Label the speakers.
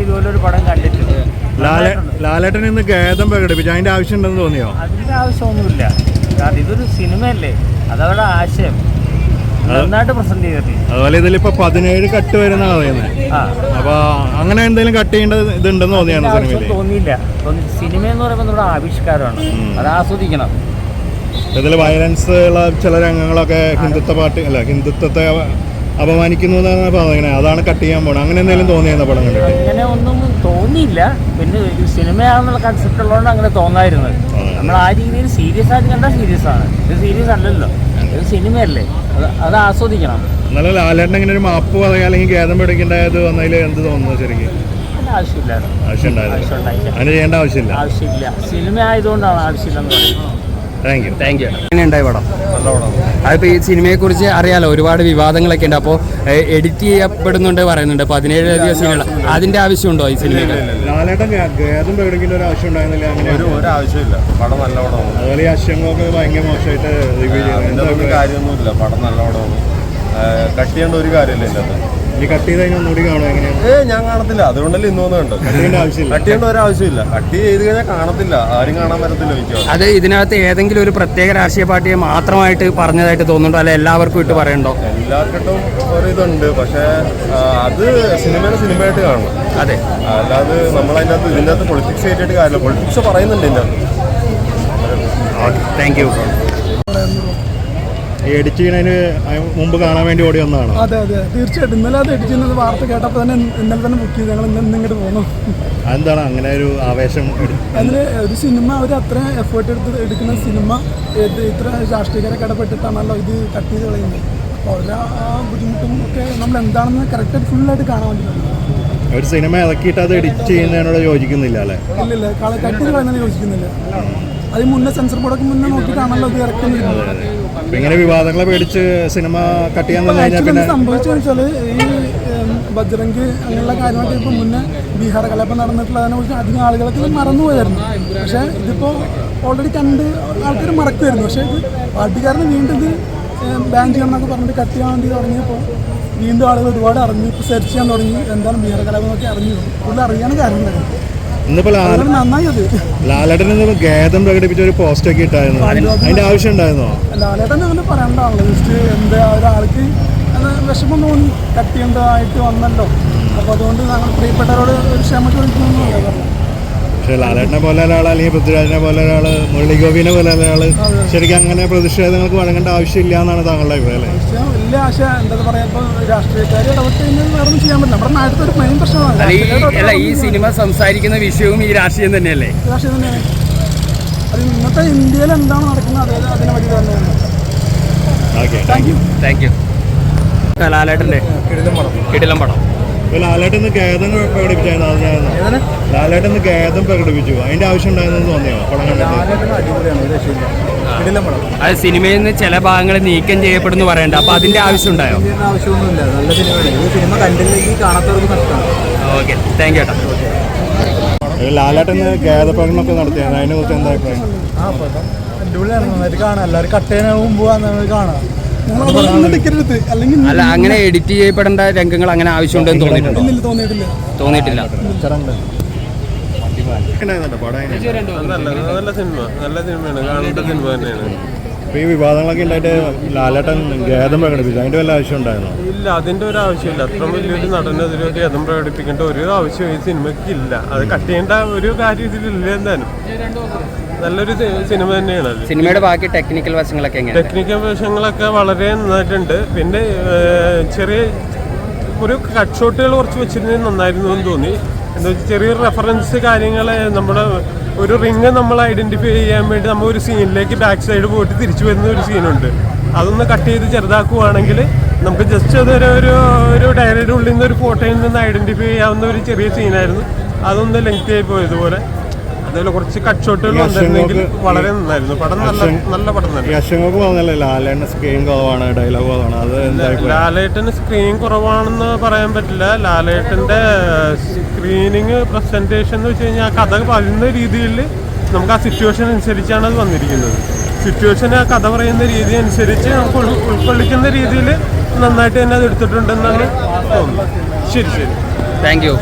Speaker 1: ഇതുപോലൊരു പടം കണ്ടിട്ടുണ്ട്.
Speaker 2: ലാലേട്ടൻ ഇന്ന് ഖേദം പ്രകടിപ്പിച്ചു. അതിന്റെ ആവശ്യം ഉണ്ടെന്ന് തോന്നിയോ?
Speaker 1: അതിന്റെ ആവശ്യമൊന്നുമില്ല. കാരണം ഇതൊരു സിനിമയല്ലേ, അതവരുടെ ആശയം നന്നായിട്ട് പ്രസന്റ് ചെയ്തിട്ട്.
Speaker 2: അതുപോലെ ഇതിലിപ്പോ 17 കട്ട് വരുന്ന പറയുന്നത്. അപ്പൊ അങ്ങനെ എന്തെങ്കിലും കട്ട് ചെയ്യേണ്ടത് ഇതുണ്ടെന്ന് തോന്നിയാണ് സിനിമയിൽ?
Speaker 1: തോന്നിയില്ല. സിനിമ എന്ന് പറയുമ്പോൾ നമ്മുടെ ആവിഷ്കാരമാണ്, അത് ആസ്വദിക്കണം.
Speaker 2: ഇതിൽ വയലൻസ് ഉള്ള ചില രംഗങ്ങളൊക്കെ ഹിന്ദുത്വത്തെ അപമാനിക്കുന്നു എന്നാണ് പറയുന്നത്. അതാണ് കട്ട് ചെയ്യാൻ പോണത്. അങ്ങനെ എന്തെങ്കിലും തോന്നിയെന്ന പടം കണ്ടിട്ട്?
Speaker 1: അങ്ങനെ ഒന്നും തോന്നിയില്ല. പിന്നെ സിനിമയാണെന്നുള്ള കൺസെപ്റ്റ് ഉള്ളതുകൊണ്ട് അങ്ങനെ തോന്നായിരുന്നത്. നമ്മൾ ആ രീതിയിൽ സീരിയസ് ആയിട്ട് കണ്ടാൽ സീരിയസ് ആണ്. ഇത് സീരിയസ് അല്ലല്ലോ, ഇത് സിനിമയല്ലേ, അത് ആസ്വദിക്കണം.
Speaker 2: എന്നാലും ലാലേട്ടൻ ഇങ്ങനെ ഒരു മാപ്പ് പറയാ അല്ലെങ്കിൽ ഖേദം പഠിക്കേണ്ടത് വന്നതിൽ എന്ത് തോന്നുന്നു? ശരിക്കും ആവശ്യമില്ലായിരുന്നു. അങ്ങനെ ചെയ്യേണ്ട ആവശ്യമില്ല.
Speaker 1: സിനിമ ആയതുകൊണ്ടാണ് ആവശ്യമില്ലെന്ന് പറയുന്നത്.
Speaker 2: Thank you.
Speaker 3: എങ്ങനെയുണ്ടായി പടം? അതിപ്പോൾ ഈ സിനിമയെക്കുറിച്ച് അറിയാലോ, ഒരുപാട് വിവാദങ്ങളൊക്കെ ഉണ്ട്. അപ്പോൾ എഡിറ്റ് ചെയ്യപ്പെടുന്നുണ്ട് പറയുന്നുണ്ട് 17 സീനുകൾ. അതിന്റെ ആവശ്യമുണ്ടോ ഈ സിനിമയ്ക്ക്?
Speaker 2: ലാലേട്ടൻ ഖേദം പ്രകടിപ്പിക്കേണ്ട ഒരു ആവശ്യം ഉണ്ടായിരുന്നില്ല. അങ്ങനെ
Speaker 4: ഒരു ആവശ്യമില്ല. പടം നല്ല പടമാണ്.
Speaker 2: അതുപോലെ ഈ അശ്വങ്ങളൊക്കെ ഭയങ്കര മോശമായിട്ട് റിവ്യൂ ചെയ്യുന്നത്
Speaker 4: കാര്യമൊന്നുമില്ല. പടം നല്ല പടമാണ്. കട്ട് ചെയ്യേണ്ട ഒരു കാര്യമില്ല ഇതിൻ്റെ അത്.
Speaker 2: ഈ കട്ട് ചെയ്ത് കഴിഞ്ഞാൽ ഒന്നുകൂടി കാണും? എങ്ങനെയാണ്?
Speaker 4: ഞാൻ കാണത്തില്ല, അതുകൊണ്ടല്ലേ ഇന്ന് വന്നുണ്ട്.
Speaker 2: കട്ട് ചെയ്യേണ്ട ആവശ്യമില്ല.
Speaker 4: കട്ട് ചെയ്യേണ്ട ഒരു ആവശ്യമില്ല. കട്ട് ചെയ്ത് കഴിഞ്ഞാൽ കാണത്തില്ല, ആരും കാണാൻ പറ്റത്തില്ല. എനിക്ക്
Speaker 3: അത് ഇതിനകത്ത് ഏതെങ്കിലും ഒരു പ്രത്യേക രാഷ്ട്രീയ പാർട്ടിയെ മാത്രമായിട്ട് പറഞ്ഞതായിട്ട് തോന്നുന്നുണ്ടോ, അല്ലെ എല്ലാവർക്കും ഇട്ട് പറയണ്ടോ?
Speaker 4: എല്ലാവർക്കിട്ടും ഒരു ഇതുണ്ട്, പക്ഷേ അത് സിനിമയായിട്ട് കാണണം.
Speaker 3: അതെ,
Speaker 4: അല്ലാതെ നമ്മളതിൻ്റെ അകത്ത് ഇതിൻ്റെ അകത്ത് പൊളിറ്റിക്സ് ആയിട്ട് കാര്യമില്ല. പൊളിറ്റിക്സ് പറയുന്നുണ്ട് ഇതിൻ്റെ അകത്ത്.
Speaker 3: Thank you.
Speaker 2: എഡിറ്റ് ചെയ്യുന്നതിന് മുമ്പ് കാണാൻ വേണ്ടി ഓടി വന്നതാണോ?
Speaker 5: അതെ തീർച്ചയായിട്ടും. ഇന്നലെ അത് എഡിറ്റ് ചെയ്യുന്നത് വാർത്ത കേട്ടപ്പോൾ തന്നെ ഇന്നലെ തന്നെ ബുക്ക് ചെയ്ത് ഞങ്ങൾ ഇങ്ങോട്ട് പോകുന്നു.
Speaker 2: അതെന്താണ് അങ്ങനെ ഒരു ആവേശം?
Speaker 5: അതിന് ഒരു സിനിമ അവർ അത്ര എഫേർട്ട് എടുക്കുന്ന സിനിമ ഇത്ര രാഷ്ട്രീയക്കാരൊക്കെ ഇടപെട്ടിട്ടാണല്ലോ ഇത് കട്ട് ചെയ്ത് കളയുന്നത്. അപ്പോൾ അവരുടെ ആ ബുദ്ധിമുട്ടും ഒക്കെ നമ്മൾ എന്താണെന്ന് കറക്റ്റായിട്ട് ഫുള്ളായിട്ട് കാണാൻ വേണ്ടിയിട്ടുണ്ട്.
Speaker 2: ഒരു സിനിമ ഇറക്കിയിട്ട് അത് എഡിറ്റ് ചെയ്യുന്നതിനോട് യോജിക്കുന്നില്ല അല്ലേ?
Speaker 5: ഇല്ലില്ല, കട്ട് ചെയ്ത് കളയുന്നതിന് യോജിക്കുന്നില്ല. അത് മുന്നേ സെൻസർ ബോർഡൊക്കെ മുന്നേ നോക്കിയിട്ടാണല്ലോ ഇത് ഇറക്കുന്നത്.
Speaker 2: ഇങ്ങനെ വിവാദങ്ങളെ പേടിച്ച് സിനിമ കട്ട് ചെയ്യാൻ കഴിഞ്ഞാൽ പിന്നെ
Speaker 5: സംഭവിച്ചതെന്ന് വെച്ചാൽ ഈ ബജ്രംഗ് അങ്ങനെയുള്ള കാര്യങ്ങളൊക്കെ ഇപ്പോൾ മുന്നേ ബീഹാർ കലാപം നടന്നിട്ടുള്ളതിനെ കുറിച്ച് അധികം ആളുകൾക്ക് മറന്നുപോയായിരുന്നു. പക്ഷേ ഇതിപ്പോൾ ഓൾറെഡി കണ്ട് ആൾക്കാർ മറക്കുമായിരുന്നു. പക്ഷേ ഇത് പാർട്ടിക്കാരന് വീണ്ടും ഇത് ബാൻ ചെയ്യണം എന്നൊക്കെ പറഞ്ഞിട്ട് കട്ട് ചെയ്യാൻ വേണ്ടി തുടങ്ങിയപ്പോൾ വീണ്ടും ആളുകൾ ഒരുപാട് അറിഞ്ഞു, ഇപ്പോൾ സെർച്ച് ചെയ്യാൻ തുടങ്ങി. എന്താണ് ബീഹാർ കലാപം എന്നൊക്കെ അറിഞ്ഞു, കൂടുതൽ അറിയാൻ കാര്യം ഉണ്ടായിരുന്നു. നന്നായി അത്
Speaker 2: ലാലേട്ടൻ ഖേദം പ്രകടിപ്പിച്ച ഒരു പോസ്റ്റ് ഒക്കെ ഇട്ടായിരുന്നു. അതിന്റെ ആവശ്യം ഉണ്ടായിരുന്നോ?
Speaker 5: ലാലേട്ടൻ അങ്ങനെ പറയണ്ടാണല്ലോ. ജസ്റ്റ് എന്താ ഒരാൾക്ക് വിഷമം തോന്നി, കട്ട് ചെയ്യേണ്ടതായിട്ട് വന്നല്ലോ. അപ്പോൾ അതുകൊണ്ട് ഞങ്ങൾ പ്രിയപ്പെട്ടവരോട് ഒരു ക്ഷമ ചോദിക്കുന്നു പറഞ്ഞു.
Speaker 2: പക്ഷെ ലാലേട്ടനെ പോലെ ഒരാൾ അല്ലെങ്കിൽ പൃഥ്വിരാജിനെ പോലെ ഒരാൾ, മുരളി ഗോപിനെ പോലെ ഒരാൾ ശരിക്കും അങ്ങനെ പ്രതിഷേധങ്ങൾക്ക് വഴങ്ങേണ്ട ആവശ്യമില്ല എന്നാണ് താങ്കളുടെ അഭിപ്രായം?
Speaker 5: ഇല്ല. പക്ഷേ എന്താ പറയാ, ഇപ്പോൾ രാഷ്ട്രീയക്കാർ ഇടപെട്ട് കഴിഞ്ഞാൽ വേറെ ചെയ്യാൻ പറ്റില്ല. നമ്മുടെ നാട്ടിലത്തെ ഒരു മെയിൻ പ്രശ്നമാണ്.
Speaker 3: ഈ സിനിമ സംസാരിക്കുന്ന വിഷയവും ഈ രാഷ്ട്രീയം തന്നെയല്ലേ?
Speaker 5: രാഷ്ട്രീയം തന്നെയാണ്. അത് ഇന്നത്തെ ഇന്ത്യയിൽ എന്താണ് നടക്കുന്നത് അതിനെ പറ്റി തന്നെയാണ്.
Speaker 3: Thank you. ലാലേട്ടൻ്റെ കിടിലം പടം.
Speaker 2: ലാലേട്ടൻ ഖേദം പ്രകടിപ്പിച്ചായിരുന്നു. ലാലേട്ടൻ ഖേദം പ്രകടിപ്പിച്ചു. അതിന്റെ ആവശ്യം ഉണ്ടായിരുന്നു തോന്നിയോ പടം കണ്ടിട്ട്?
Speaker 3: അത് സിനിമയിൽ നിന്ന് ചില ഭാഗങ്ങൾ നീക്കം ചെയ്യപ്പെടുന്നു പറയണ്ട. അപ്പൊ അതിന്റെ ആവശ്യം ഉണ്ടായോ?
Speaker 6: ആവശ്യമൊന്നുമില്ല. നല്ല സിനിമയാണ്. ഈ സിനിമ കണ്ടില്ലെങ്കിൽ കാണാത്തവർക്ക് നഷ്ടമാണ്.
Speaker 3: Okay, thank you.
Speaker 2: ലാലേട്ടൻ ഖേദപ്രകടനമൊക്കെ നടത്തിയാണ്. അതിനെ കുറിച്ച് എന്താ അഭിപ്രായം?
Speaker 5: അടിപൊളിയാണ്, നന്നായിട്ട് കാണാം. എല്ലാവരും കട്ട് ചെയ്യാൻ മുമ്പ് കാണാം.
Speaker 3: അല്ല, അങ്ങനെ എഡിറ്റ് ചെയ്യപ്പെടേണ്ട രംഗങ്ങൾ അങ്ങനെ ആവശ്യമുണ്ടെന്ന് തോന്നിയിട്ടുണ്ടോ? തോന്നിയിട്ടില്ല.
Speaker 4: നല്ല സിനിമയാണ്, കാണേണ്ട സിനിമ തന്നെയാണ്.
Speaker 2: ഈ വിവാദങ്ങളൊക്കെ ഉണ്ടായിട്ട് ലാലേട്ടൻ ഖേദം പ്രകടിപ്പിച്ചു. അതിന്റെ വല്ല ആവശ്യം ഉണ്ടായിരുന്നോ?
Speaker 4: ഇല്ല, അതിന്റെ ഒരു ആവശ്യമില്ല. അത്ര വലിയൊരു നടനെതിരെ ഖേദം പ്രകടിപ്പിക്കേണ്ട ഒരു ആവശ്യം ഈ സിനിമയ്ക്ക് ഇല്ല. അത് കട്ട് ചെയ്യേണ്ട ഒരു കാര്യം ഇതിലില്ല. എന്തായാലും നല്ലൊരു സിനിമ തന്നെയാണ്.
Speaker 3: സിനിമയുടെ ബാക്കി ടെക്നിക്കൽ വശങ്ങളൊക്കെ
Speaker 4: ടെക്നിക്കൽ വശങ്ങളൊക്കെ വളരെ നന്നായിട്ടുണ്ട്. പിന്നെ ചെറിയ ഒരു കട്ട് ഷോട്ടുകൾ കുറച്ച് വെച്ചിരുന്നത് നന്നായിരുന്നു എന്ന് തോന്നി. എന്താ വെച്ചാൽ ചെറിയൊരു റെഫറൻസ് കാര്യങ്ങൾ, നമ്മുടെ ഒരു റിങ് നമ്മൾ ഐഡന്റിഫൈ ചെയ്യാൻ വേണ്ടി നമ്മൾ ഒരു സീനിലേക്ക് ബാക്ക് സൈഡ് പോയിട്ട് തിരിച്ചു വരുന്ന ഒരു സീനുണ്ട്. അതൊന്ന് കട്ട് ചെയ്ത് ചെറുതാക്കുവാണെങ്കിൽ നമുക്ക് ജസ്റ്റ് അതൊരു ഡയറിയുടെ ഉള്ളിൽ നിന്ന് ഒരു ഫോട്ടോയിൽ നിന്ന് ഐഡന്റിഫൈ ചെയ്യാവുന്ന ഒരു ചെറിയ സീനായിരുന്നു. അതൊന്ന് ലെങ്തി ആയി പോയതുപോലെ. അതേപോലെ കുറച്ച് കട്ട് ഷോട്ടുകൾ വന്നിരുന്നെങ്കിൽ വളരെ നന്നായിരുന്നു. പടം നല്ല പടം തന്നെ. ലാലേട്ടന് സ്ക്രീൻ കുറവാണെന്ന് പറയാൻ പറ്റില്ല. ലാലേട്ടന്റെ സ്ക്രീനിങ് പ്രസന്റേഷൻ എന്ന് വെച്ച് കഴിഞ്ഞാൽ ആ കഥ പറയുന്ന രീതിയിൽ നമുക്ക് ആ സിറ്റുവേഷൻ അനുസരിച്ചാണ് അത് വന്നിരിക്കുന്നത്. സിറ്റുവേഷൻ ആ കഥ പറയുന്ന രീതി അനുസരിച്ച് നമുക്ക് ഉൾക്കൊള്ളിക്കുന്ന രീതിയിൽ നന്നായിട്ട് തന്നെ അത് എടുത്തിട്ടുണ്ടെന്നാണ് തോന്നുന്നത്. ശരി.
Speaker 3: Thank you.